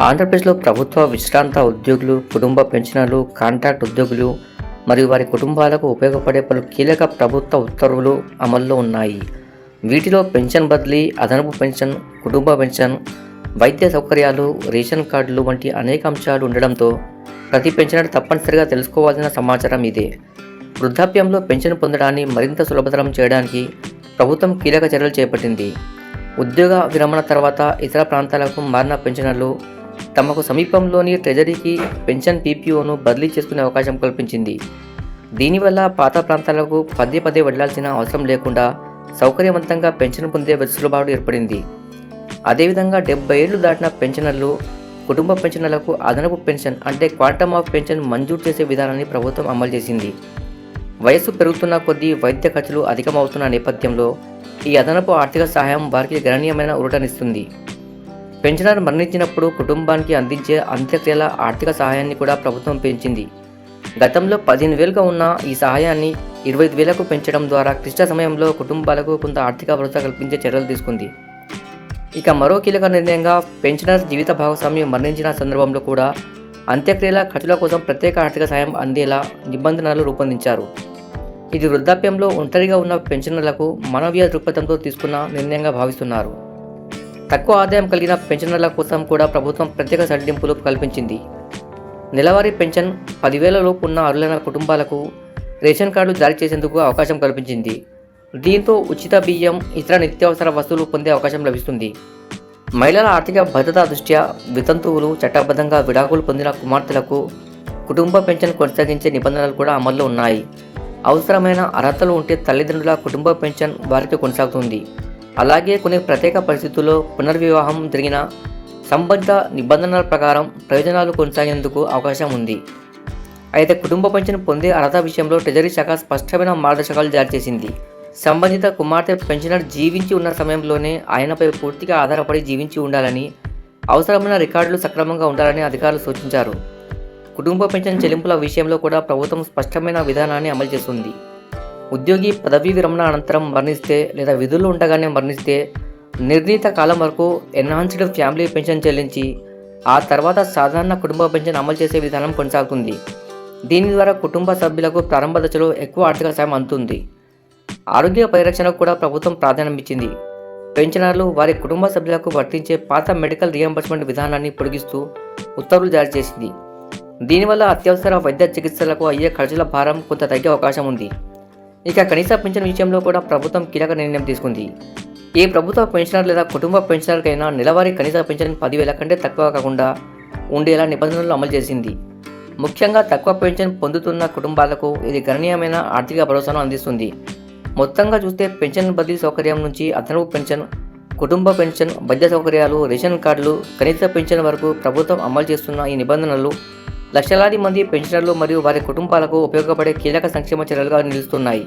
ఆంధ్రప్రదేశ్లో ప్రభుత్వ విశ్రాంత ఉద్యోగులు, కుటుంబ పెన్షనర్లు, కాంట్రాక్ట్ ఉద్యోగులు మరియు వారి కుటుంబాలకు ఉపయోగపడే పలు కీలక ప్రభుత్వ ఉత్తర్వులు అమల్లో ఉన్నాయి. వీటిలో పెన్షన్ బదిలీ, అదనపు పెన్షన్, కుటుంబ పెన్షన్, వైద్య సౌకర్యాలు, రేషన్ కార్డులు వంటి అనేక అంశాలు ఉండడంతో ప్రతి పెన్షనర్ తప్పనిసరిగా తెలుసుకోవాల్సిన సమాచారం ఇదే. వృద్ధాప్యంలో పెన్షన్ పొందడాన్ని మరింత సులభతరం చేయడానికి ప్రభుత్వం కీలక చర్యలు చేపట్టింది. ఉద్యోగ విరమణ తర్వాత ఇతర ప్రాంతాలకు మారిన పెన్షనర్లు తమకు సమీపంలోని ట్రెజరీకి పెన్షన్ పీపీఓను బదిలీ చేసుకునే అవకాశం కల్పించింది. దీనివల్ల పాత ప్రాంతాలకు పదే పదే వెళ్లాల్సిన అవసరం లేకుండా సౌకర్యవంతంగా పెన్షన్ పొందే వెసులుబాటు ఏర్పడింది. అదేవిధంగా 70 ఏళ్లు దాటిన పెన్షనర్లు, కుటుంబ పెన్షనర్లకు అదనపు పెన్షన్ అంటే క్వాంటమ్ ఆఫ్ పెన్షన్ మంజూరు చేసే విధానాన్ని ప్రభుత్వం అమలు చేసింది. వయస్సు పెరుగుతున్న కొద్దీ వైద్య ఖర్చులు అధికమవుతున్న నేపథ్యంలో ఈ అదనపు ఆర్థిక సహాయం వారికి గణనీయమైన ఊరటనిస్తుంది. పెన్షనర్ మరణించినప్పుడు కుటుంబానికి అందించే అంత్యక్రియల ఆర్థిక సహాయాన్ని కూడా ప్రభుత్వం పెంచింది. గతంలో 15,000గా ఉన్న ఈ సహాయాన్ని 25,000కు పెంచడం ద్వారా క్లిష్ట సమయంలో కుటుంబాలకు కొంత ఆర్థిక భరోసా కల్పించే చర్యలు తీసుకుంది. ఇక మరో కీలక నిర్ణయంగా పెన్షనర్ జీవిత భాగస్వామి మరణించిన సందర్భంలో కూడా అంత్యక్రియల ఖర్చుల కోసం ప్రత్యేక ఆర్థిక సహాయం అందేలా నిబంధనలు రూపొందించారు. ఇది వృద్ధాప్యంలో ఒంటరిగా ఉన్న పెన్షనర్లకు మానవీయ దృక్పథంతో తీసుకున్న నిర్ణయంగా భావిస్తున్నారు. తక్కువ ఆదాయం కలిగిన పెన్షనర్ల కోసం కూడా ప్రభుత్వం ప్రత్యేక సడలింపులు కల్పించింది. నెలవారీ పెన్షన్ 10,000 లోపు ఉన్న అర్హులైన కుటుంబాలకు రేషన్ కార్డు జారీ చేసేందుకు అవకాశం కల్పించింది. దీంతో ఉచిత బియ్యం, ఇతర నిత్యావసర వస్తువులు పొందే అవకాశం లభిస్తుంది. మహిళల ఆర్థిక భద్రత దృష్ట్యా వితంతువులు, చట్టబద్ధంగా విడాకులు పొందిన కుమార్తెలకు కుటుంబ పెన్షన్ కొనసాగించే నిబంధనలు కూడా అమల్లో ఉన్నాయి. అవసరమైన అర్హతలు ఉంటే తల్లిదండ్రుల కుటుంబ పెన్షన్ వారికి కొనసాగుతుంది. అలాగే కొన్ని ప్రత్యేక పరిస్థితుల్లో పునర్వివాహం జరిగిన సంబంధిత నిబంధనల ప్రకారం ప్రయోజనాలు కొనసాగేందుకు అవకాశం ఉంది. అయితే కుటుంబ పెన్షన్ పొందే అర్హత విషయంలో ట్రెజరీ శాఖ స్పష్టమైన మార్గదర్శకాలు జారీ చేసింది. సంబంధిత కుమార్తె పెన్షనర్ జీవించి ఉన్న సమయంలోనే ఆయనపై పూర్తిగా ఆధారపడి జీవించి ఉండాలని, అవసరమైన రికార్డులు సక్రమంగా ఉండాలని అధికారులు సూచించారు. కుటుంబ పెన్షన్ చెల్లింపుల విషయంలో కూడా ప్రభుత్వం స్పష్టమైన విధానాన్ని అమలు చేస్తుంది. ఉద్యోగి పదవీ విరమణ అనంతరం మరణిస్తే లేదా విధుల్లో ఉండగానే మరణిస్తే నిర్ణీత కాలం వరకు ఎన్హాన్స్డ్ ఫ్యామిలీ పెన్షన్ చెల్లించి ఆ తర్వాత సాధారణ కుటుంబ పెన్షన్ అమలు చేసే విధానం కొనసాగుతుంది. దీని ద్వారా కుటుంబ సభ్యులకు ప్రారంభ దశలో ఎక్కువ ఆర్థిక సాయం అందుతుంది. ఆరోగ్య పరిరక్షణకు కూడా ప్రభుత్వం ప్రాధాన్యం ఇచ్చింది. పెన్షనర్లు వారి కుటుంబ సభ్యులకు వర్తించే పాత మెడికల్ రియంబర్స్మెంట్ విధానాన్ని పొడిగిస్తూ ఉత్తర్వులు జారీ చేసింది. దీనివల్ల అత్యవసర వైద్య చికిత్సలకు అయ్యే ఖర్చుల భారం కొంత తగ్గే అవకాశం ఉంది. ఇక కనీస పెన్షన్ విషయంలో కూడా ప్రభుత్వం కీలక నిర్ణయం తీసుకుంది. ఏ ప్రభుత్వ పెన్షనర్ లేదా కుటుంబ పెన్షనర్కైనా నెలవారీ కనీస పెన్షన్ 10,000 కంటే తక్కువ కాకుండా ఉండేలా నిబంధనలు అమలు చేసింది. ముఖ్యంగా తక్కువ పెన్షన్ పొందుతున్న కుటుంబాలకు ఇది గణనీయమైన ఆర్థిక భరోసాను అందిస్తుంది. మొత్తంగా చూస్తే పెన్షన్ బదిలీ సౌకర్యం నుంచి అదనపు పెన్షన్, కుటుంబ పెన్షన్, వైద్య సౌకర్యాలు, రేషన్ కార్డులు, కనీస పెన్షన్ వరకు ప్రభుత్వం అమలు చేస్తున్న ఈ నిబంధనలు లక్షలాది మంది పెన్షనర్లు మరియు వారి కుటుంబాలకు ఉపయోగపడే కీలక సంక్షేమ చర్యలుగా నిలుస్తున్నాయి.